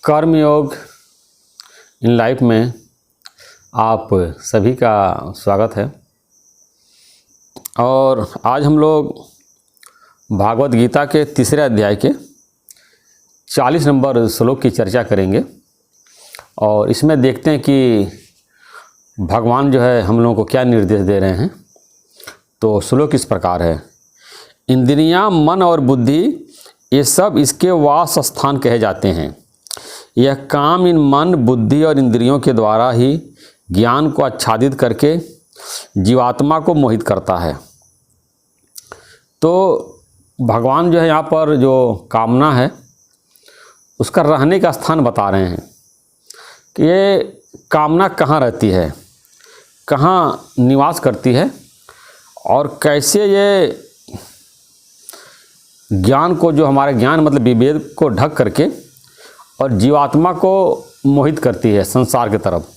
कर्मयोग in life में आप सभी का स्वागत है। और आज हम लोग भागवत गीता के तीसरे अध्याय के 40 नंबर श्लोक की चर्चा करेंगे। और इसमें देखते हैं कि भगवान जो है हम लोगों को क्या निर्देश दे रहे हैं। तो श्लोक इस प्रकार है। इंद्रियां, मन और बुद्धि ये सब इसके वास स्थान कहे जाते हैं। यह काम इन मन, बुद्धि और इंद्रियों के द्वारा ही ज्ञान को आच्छादित करके जीवात्मा को मोहित करता है। तो भगवान जो है यहाँ पर जो कामना है उसका रहने का स्थान बता रहे हैं कि ये कामना कहाँ रहती है, कहाँ निवास करती है और कैसे ये ज्ञान को, जो हमारे ज्ञान मतलब विवेक को ढक करके और जीवात्मा को मोहित करती है संसार की तरफ।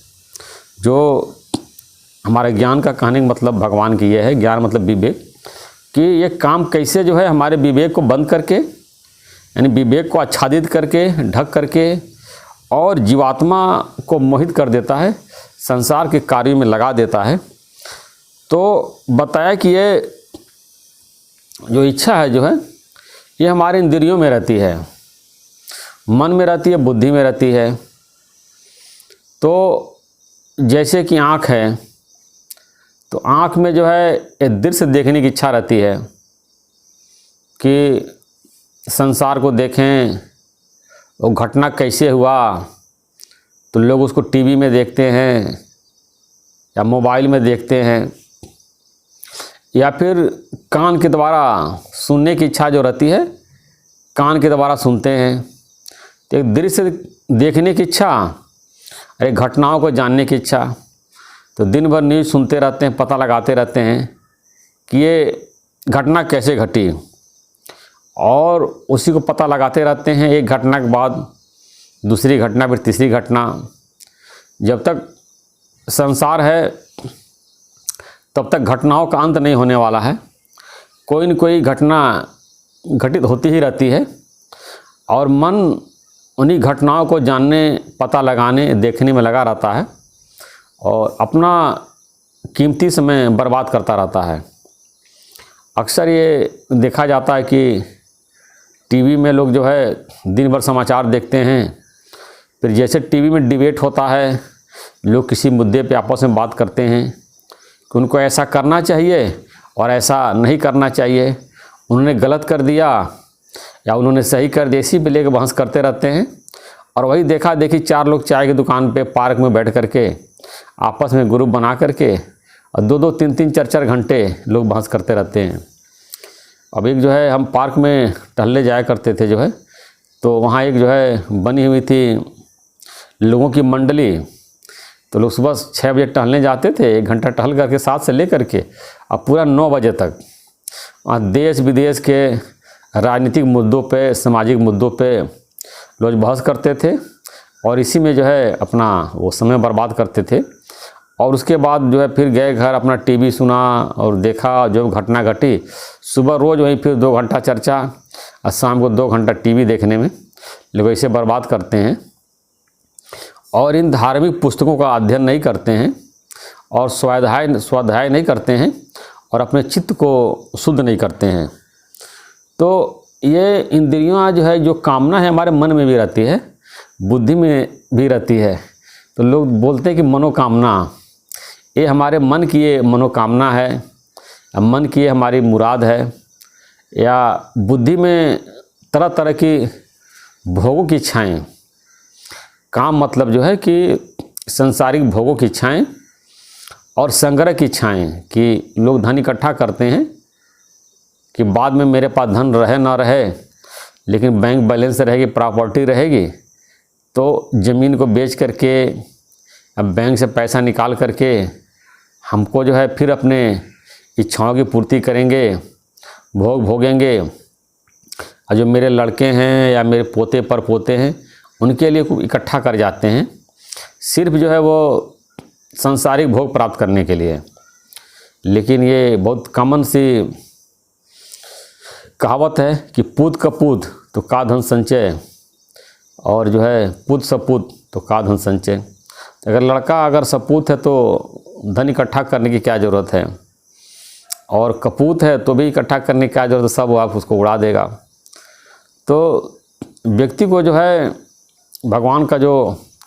जो हमारे ज्ञान का कहने का मतलब भगवान की ये है, ज्ञान मतलब विवेक, कि ये काम कैसे जो है हमारे विवेक को बंद करके, यानी विवेक को आच्छादित करके, ढक करके और जीवात्मा को मोहित कर देता है, संसार के कार्यों में लगा देता है। तो बताया कि ये जो इच्छा है जो है ये हमारे इंद्रियों में रहती है, मन में रहती है, बुद्धि में रहती है। तो जैसे कि आँख है, तो आँख में जो है एक दृश्य देखने की इच्छा रहती है कि संसार को देखें, वो घटना कैसे हुआ, तो लोग उसको टीवी में देखते हैं या मोबाइल में देखते हैं, या फिर कान के द्वारा सुनने की इच्छा जो रहती है, कान के द्वारा सुनते हैं। तो एक दृश्य देखने की इच्छा, अरे घटनाओं को जानने की इच्छा। तो दिन भर न्यूज़ सुनते रहते हैं, पता लगाते रहते हैं कि ये घटना कैसे घटी, और उसी को पता लगाते रहते हैं। एक घटना के बाद दूसरी घटना, फिर तीसरी घटना। जब तक संसार है तब तक घटनाओं का अंत नहीं होने वाला है। कोई न कोई घटना घटित होती ही रहती है और मन उन्हीं घटनाओं को जानने, पता लगाने, देखने में लगा रहता है और अपना कीमती समय बर्बाद करता रहता है। अक्सर ये देखा जाता है कि टीवी में लोग जो है दिन भर समाचार देखते हैं, फिर जैसे टीवी में डिबेट होता है, लोग किसी मुद्दे पे आपस में बात करते हैं कि उनको ऐसा करना चाहिए और ऐसा नहीं करना चाहिए, उन्होंने गलत कर दिया या उन्होंने सही कर दिया, इसी पे लेकर बहस करते रहते हैं। और वही देखा देखी चार लोग चाय की दुकान पे, पार्क में बैठ करके आपस में ग्रुप बना करके और 2-2, 3-3, 4-4 घंटे लोग बहस करते रहते हैं। अब एक जो है, हम पार्क में टहलने जाया करते थे जो है, तो वहाँ एक जो है बनी हुई थी लोगों की मंडली। तो लोग सुबह 6 बजे टहलने जाते थे, 1 घंटा टहल करके 7 से लेकर के अब पूरा 9 बजे तक वहाँ देश विदेश के राजनीतिक मुद्दों पे, सामाजिक मुद्दों पे लोग बहस करते थे और इसी में जो है अपना वो समय बर्बाद करते थे। और उसके बाद जो है फिर गए घर, अपना टीवी सुना और देखा जो घटना घटी। सुबह रोज़ वहीं फिर 2 घंटा चर्चा और शाम को 2 घंटा टीवी देखने में लोग ऐसे बर्बाद करते हैं और इन धार्मिक पुस्तकों का अध्ययन नहीं करते हैं और स्वाध्याय नहीं करते हैं और अपने चित्त को शुद्ध नहीं करते हैं। तो ये इंद्रियां जो है, जो कामना है हमारे मन में भी रहती है, बुद्धि में भी रहती है। तो लोग बोलते हैं कि मनोकामना, ये हमारे मन की ये मनोकामना है, मन की ये हमारी मुराद है। या बुद्धि में तरह तरह की भोगों की इच्छाएँ, काम मतलब जो है कि संसारिक भोगों की इच्छाएँ और संग्रह की इच्छाएँ, कि लोग धन इकट्ठा करते हैं कि बाद में मेरे पास धन रहे ना रहे, लेकिन बैंक बैलेंस रहेगी, प्रॉपर्टी रहेगी, तो ज़मीन को बेच करके अब बैंक से पैसा निकाल करके हमको जो है फिर अपने इच्छाओं की पूर्ति करेंगे, भोग भोगेंगे। और जो मेरे लड़के हैं या मेरे पोते पर पोते हैं उनके लिए कुछ इकट्ठा कर जाते हैं, सिर्फ जो है वो सांसारिक भोग प्राप्त करने के लिए। लेकिन ये बहुत कॉमन सी कहावत है कि पूत का पूत तो का धन संचय, और जो है पुत सपूत तो का धन संचय। अगर लड़का अगर सपूत है तो धन इकट्ठा करने की क्या ज़रूरत है, और कपूत है तो भी इकट्ठा करने की क्या ज़रूरत है, सब आप उसको उड़ा देगा। तो व्यक्ति को जो है भगवान का जो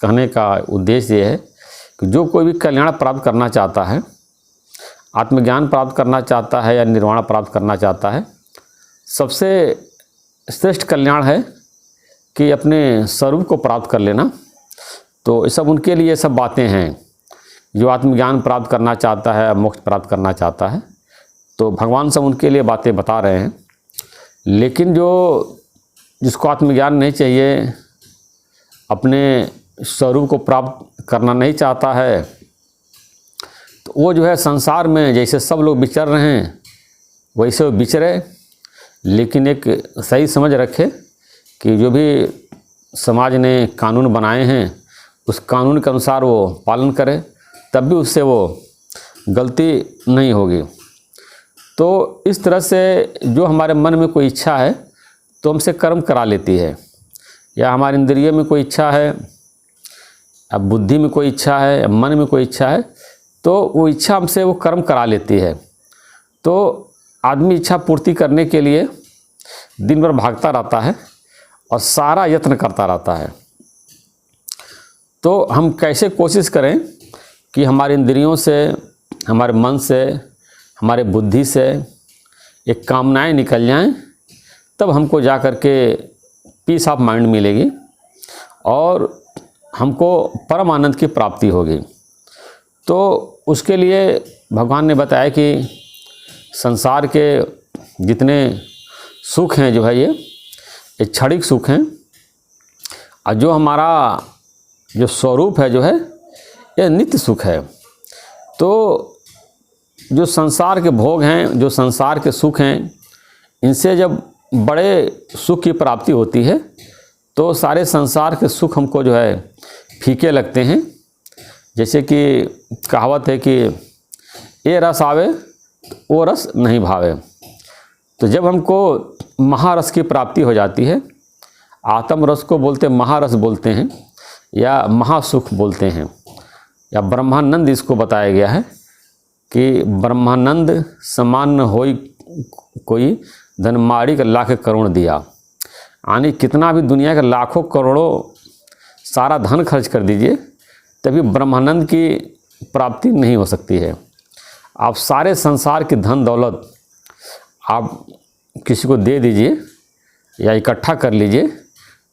कहने का उद्देश्य ये है कि जो कोई भी कल्याण प्राप्त करना चाहता है, आत्मज्ञान प्राप्त करना चाहता है या निर्वाण प्राप्त करना चाहता है, सबसे श्रेष्ठ कल्याण है कि अपने स्वरूप को प्राप्त कर लेना। तो ये सब उनके लिए सब बातें हैं। जो आत्मज्ञान प्राप्त करना चाहता है, मोक्ष प्राप्त करना चाहता है, तो भगवान सब उनके लिए बातें बता रहे हैं। लेकिन जिसको आत्मज्ञान नहीं चाहिए, अपने स्वरूप को प्राप्त करना नहीं चाहता है, तो वो जो है संसार में जैसे सब लोग विचर रहे हैं वैसे वो विचरे, लेकिन एक सही समझ रखे कि जो भी समाज ने कानून बनाए हैं उस कानून के अनुसार वो पालन करे, तब भी उससे वो गलती नहीं होगी। तो इस तरह से जो हमारे मन में कोई इच्छा है तो हमसे कर्म करा लेती है, या हमारे इंद्रियों में कोई इच्छा है, अब बुद्धि में कोई इच्छा है, मन में कोई इच्छा है, तो वो इच्छा हमसे वो कर्म करा लेती है। तो आदमी इच्छा पूर्ति करने के लिए दिन भर भागता रहता है और सारा यत्न करता रहता है। तो हम कैसे कोशिश करें कि हमारे इंद्रियों से, हमारे मन से, हमारे बुद्धि से एक कामनाएं निकल जाएं, तब हमको जा कर के पीस ऑफ माइंड मिलेगी और हमको परम आनंद की प्राप्ति होगी। तो उसके लिए भगवान ने बताया कि संसार के जितने सुख हैं जो है ये क्षणिक सुख हैं, और जो हमारा जो स्वरूप है जो है ये नित्य सुख है। तो जो संसार के भोग हैं, जो संसार के सुख हैं, इनसे जब बड़े सुख की प्राप्ति होती है तो सारे संसार के सुख हमको जो है फीके लगते हैं। जैसे कि कहावत है कि ये रस आवे वो रस नहीं भावे। तो जब हमको महारस की प्राप्ति हो जाती है, आत्म रस को बोलते महारस बोलते हैं या महासुख बोलते हैं, या ब्रह्मानंद इसको बताया गया है कि ब्रह्मानंद समान न होई कोई, धनमाड़ी का लाख करोड़ दिया। यानी कितना भी दुनिया के लाखों करोड़ों सारा धन खर्च कर दीजिए, तभी ब्रह्मानंद की प्राप्ति नहीं हो सकती है। आप सारे संसार की धन दौलत आप किसी को दे दीजिए या इकट्ठा कर लीजिए,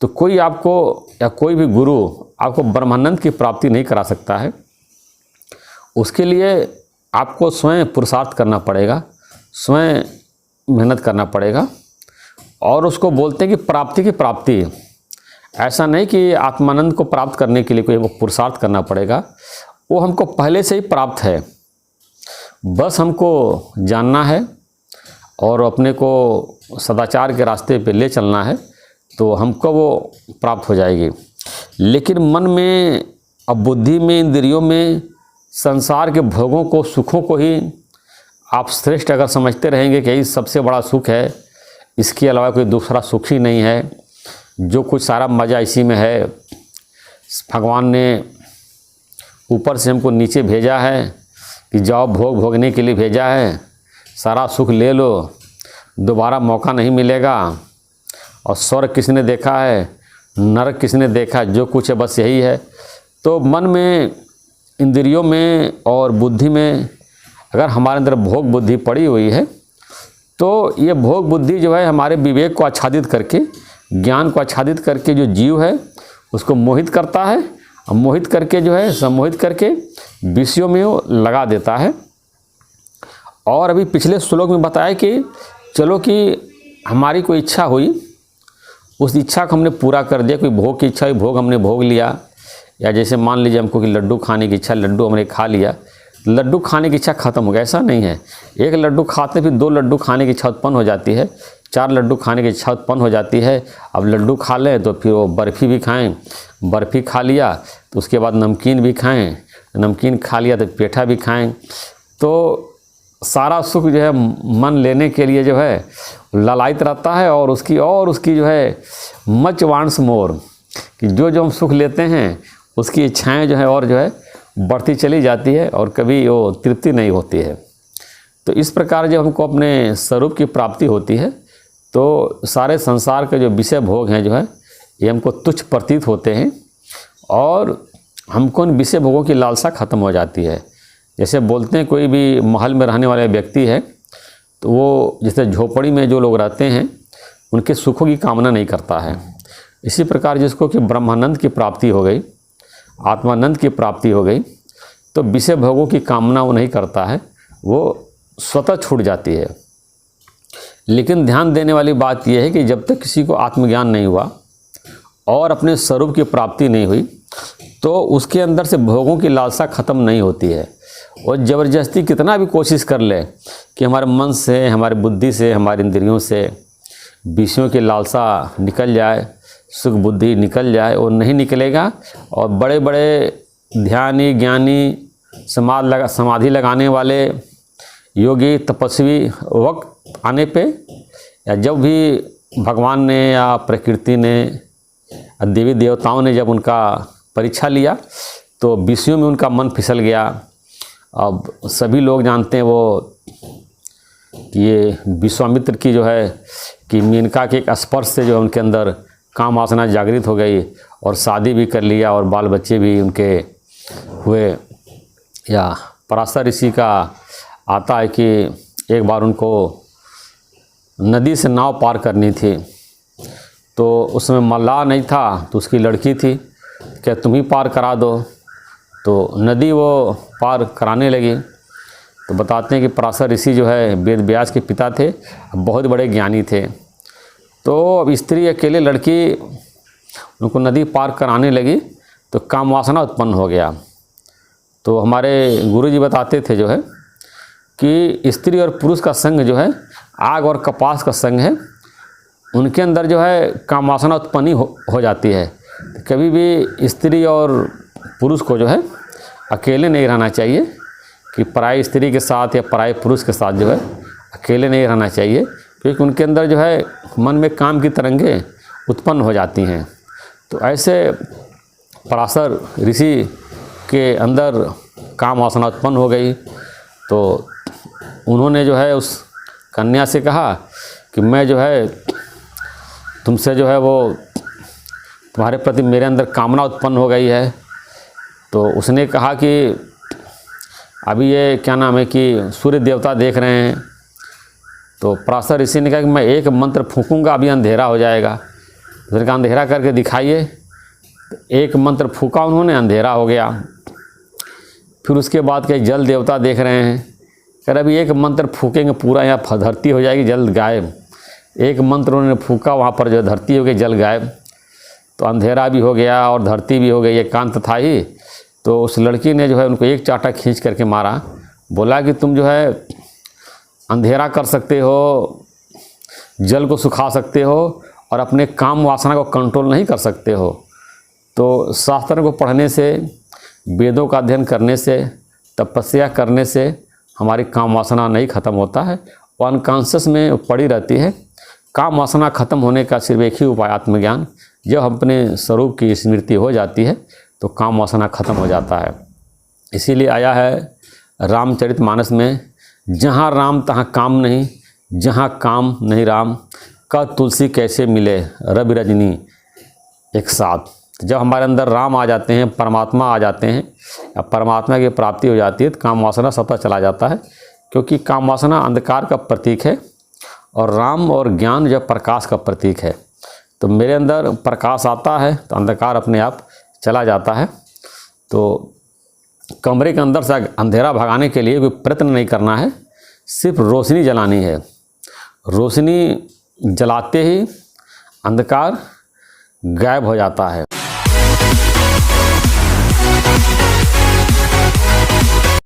तो कोई आपको या कोई भी गुरु आपको ब्रह्मानंद की प्राप्ति नहीं करा सकता है। उसके लिए आपको स्वयं पुरुषार्थ करना पड़ेगा, स्वयं मेहनत करना पड़ेगा। और उसको बोलते हैं कि प्राप्ति की प्राप्ति, ऐसा नहीं कि आत्मानंद को प्राप्त करने के लिए कोई पुरुषार्थ करना पड़ेगा, वो हमको पहले से ही प्राप्त है, बस हमको जानना है और अपने को सदाचार के रास्ते पे ले चलना है, तो हमको वो प्राप्त हो जाएगी। लेकिन मन में और बुद्धि में, इंद्रियों में संसार के भोगों को, सुखों को ही आप श्रेष्ठ अगर समझते रहेंगे कि यही सबसे बड़ा सुख है, इसके अलावा कोई दूसरा सुख ही नहीं है, जो कुछ सारा मज़ा इसी में है, भगवान ने ऊपर से हमको नीचे भेजा है कि जाओ भोग भोगने के लिए भेजा है, सारा सुख ले लो, दोबारा मौका नहीं मिलेगा। और स्वर्ग किसने देखा है, नरक किसने देखा, जो कुछ है बस यही है। तो मन में, इंद्रियों में और बुद्धि में अगर हमारे अंदर भोग बुद्धि पड़ी हुई है, तो ये भोग बुद्धि जो है हमारे विवेक को आच्छादित करके, ज्ञान को आच्छादित करके जो जीव है उसको मोहित करता है, और मोहित करके जो है सम्मोहित करके विषयों में वो लगा देता है। और अभी पिछले श्लोक में बताया कि चलो कि हमारी कोई इच्छा हुई, उस इच्छा को हमने पूरा कर दिया, कोई भोग की इच्छा हुई, भोग हमने भोग लिया, या जैसे मान लीजिए हमको कि लड्डू खाने की इच्छा, लड्डू हमने खा लिया, लड्डू खाने की इच्छा खत्म हो गया, ऐसा नहीं है। एक लड्डू खाते फिर 2 लड्डू खाने की इच्छा उत्पन्न हो जाती है, 4 लड्डू खाने की इच्छा उत्पन्न हो जाती है। अब लड्डू खा लें तो फिर वो बर्फ़ी भी खाएं, बर्फ़ी खा लिया तो उसके बाद नमकीन भी खाएं, नमकीन खा लिया तो पेठा भी खाएं। तो सारा सुख जो है मन लेने के लिए जो है ललायित रहता है, और उसकी जो है मच वांट्स मोर, कि जो जो हम सुख लेते हैं उसकी इच्छाएं जो है और जो है बढ़ती चली जाती है और कभी वो तृप्ति नहीं होती है। तो इस प्रकार जब हमको अपने स्वरूप की प्राप्ति होती है तो सारे संसार के जो विषय भोग हैं जो है ये हमको तुच्छ प्रतीत होते हैं और हमको उन विषय भोगों की लालसा खत्म हो जाती है। जैसे बोलते हैं कोई भी महल में रहने वाले व्यक्ति है तो वो जैसे झोपड़ी में जो लोग रहते हैं उनके सुखों की कामना नहीं करता है। इसी प्रकार जिसको कि ब्रह्मानंद की प्राप्ति हो गई, आत्मानंद की प्राप्ति हो गई, तो विषय भोगों की कामना वो नहीं करता है, वो स्वतः छूट जाती है। लेकिन ध्यान देने वाली बात यह है कि जब तक किसी को आत्मज्ञान नहीं हुआ और अपने स्वरूप की प्राप्ति नहीं हुई तो उसके अंदर से भोगों की लालसा खत्म नहीं होती है। और ज़बरदस्ती कितना भी कोशिश कर ले कि हमारे मन से, हमारी बुद्धि से, हमारे इंद्रियों से विषयों की लालसा निकल जाए, सुख बुद्धि निकल जाए, वो नहीं निकलेगा। और बड़े बड़े ध्यानी, ज्ञानी, समाधि लगाने वाले योगी, तपस्वी वक्त आने पे या जब भी भगवान ने या प्रकृति ने, देवी देवताओं ने जब उनका परीक्षा लिया तो विषयों में उनका मन फिसल गया। अब सभी लोग जानते हैं वो ये विश्वामित्र की जो है कि मेनका के एक स्पर्श से जो उनके अंदर काम वासना जागृत हो गई और शादी भी कर लिया और बाल बच्चे भी उनके हुए। या पराशर ऋषि का आता है कि एक बार उनको नदी से नाव पार करनी थी तो उसमें मल्लाह नहीं था तो उसकी लड़की थी, क्या तुम ही पार करा दो। तो नदी वो पार कराने लगी। तो बताते हैं कि पराशर ऋषि जो है वेद व्यास के पिता थे, बहुत बड़े ज्ञानी थे। तो अब स्त्री अकेले लड़की उनको नदी पार कराने लगी तो काम वासना उत्पन्न हो गया। तो हमारे गुरुजी बताते थे जो है कि स्त्री और पुरुष का संग जो है आग और कपास का संग है, उनके अंदर जो है काम वासना उत्पन्न हो जाती है। कभी भी स्त्री और पुरुष को जो है अकेले नहीं रहना चाहिए कि पराई स्त्री के साथ या पराई पुरुष के साथ जो है अकेले नहीं रहना चाहिए, क्योंकि उनके अंदर जो है मन में काम की तरंगें उत्पन्न हो जाती हैं। तो ऐसे पराशर ऋषि के अंदर काम वासना उत्पन्न हो गई। तो उन्होंने जो है उस कन्या से कहा कि मैं जो है तुमसे जो है वो तुम्हारे प्रति मेरे अंदर कामना उत्पन्न हो गई है। तो उसने कहा कि अभी ये क्या नाम है कि सूर्य देवता देख रहे हैं। तो पराशर ऋषि ने कहा कि मैं एक मंत्र फूंकूंगा अभी अंधेरा हो जाएगा। उसने कहा अंधेरा करके दिखाइए। एक मंत्र फूंका उन्होंने, अंधेरा हो गया। फिर उसके बाद कई जल देवता देख रहे हैं, कह अभी एक मंत्र फूकेंगे पूरा यहाँ धरती हो जाएगी, जल गायब। एक मंत्र उन्होंने फूका, वहाँ पर जो धरती हो गई, जल गायब। तो अंधेरा भी हो गया और धरती भी हो गई, एकांत था ही। तो उस लड़की ने जो है उनको एक चाटा खींच करके मारा, बोला कि तुम जो है अंधेरा कर सकते हो, जल को सुखा सकते हो और अपने काम वासना को कंट्रोल नहीं कर सकते हो। तो शास्त्र को पढ़ने से, वेदों का अध्ययन करने से, तपस्या करने से हमारी काम वासना नहीं खत्म होता है, वो अनकॉन्शियस में पड़ी रहती है। काम वासना खत्म होने का सिर्फ एक ही उपाय आत्मज्ञान। जब अपने स्वरूप की स्मृति हो जाती है तो काम वासना खत्म हो जाता है। इसीलिए आया है रामचरितमानस में, जहाँ राम तहाँ काम नहीं, जहाँ काम नहीं राम, का तुलसी कैसे मिले रवि रजनी एक साथ। जब हमारे अंदर राम आ जाते हैं, परमात्मा आ जाते हैं, या परमात्मा की प्राप्ति हो जाती है तो काम वासना स्वतः चला जाता है। क्योंकि काम वासना अंधकार का प्रतीक है और राम और ज्ञान जब प्रकाश का प्रतीक है। तो मेरे अंदर प्रकाश आता है तो अंधकार अपने आप चला जाता है। तो कमरे के अंदर से अंधेरा भगाने के लिए कोई प्रयत्न नहीं करना है, सिर्फ रोशनी जलानी है। रोशनी जलाते ही अंधकार गायब हो जाता है।